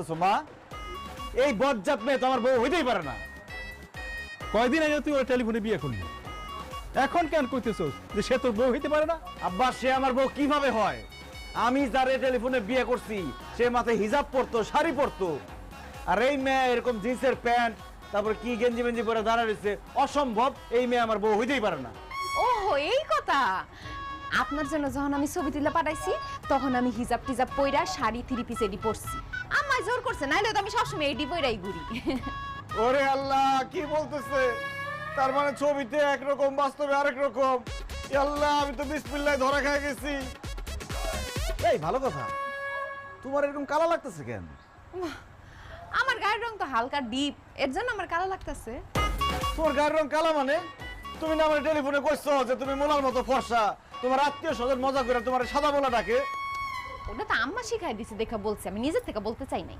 বলতেছো মা? এই বজ্জাত মেয়ে তো আমার বউ হইতেই পারে না। কয়দিন আগে তুই ওর টেলিফোনে বিয়ে করলি, এখন কেন কইতেছস যে সে তোর বউ হইতে পারে না? আব্বা সে আমার বউ কিভাবে হয়? আমি যারে টেলিফোনে বিয়ে করছি সে মাথায় হিজাব পরতো, শাড়ি পরতো, আর এই মেয়ে এরকম জিন্সের প্যান্ট তারপর কি গেঞ্জি মেঞ্জি পরে দাঁড়া রয়েছে, অসম্ভব। এই মেয়ে আমার বউ হইতেই পারে না। ওহো, এই কথা। আপনার জন্য যখন আমি ছবি তুলে পাঠাইছি তখন আমি হিজাব টিজাব পইরা শাড়ি থ্রি পিস এডি পরছি। আমায় জোর করছে, নাইলে তো আমি সবসময় এডি পইরাই ঘুরি। ওরে আল্লাহ, কি বলতেছে? তার মানে ছবিতে একরকম, বাস্তবে আরেক রকম। আল্লাহ, আমি তো বিসমিল্লাহ ধরা খেয়ে গেছি। এই ভালো কথা, তোমার এরকম কালা লাগতেছে কেন? আমার গায়ের রং তো হালকা ডিপ, এর জন্য আমার কালো লাগতেছে। তোমার গায়ের রং কালা মানে? তুমি না আমার টেলিফোনে কইছো যে তুমি মোলার মতো ফর্সা, তোমার আত্মীয় স্বজন মজা করে তোমার সাদা মোলা ডাকে। ওটা তো আম্মা শিখাই দিছে দেখা বলছে, আমি নিজের থেকে বলতে চাই নাই।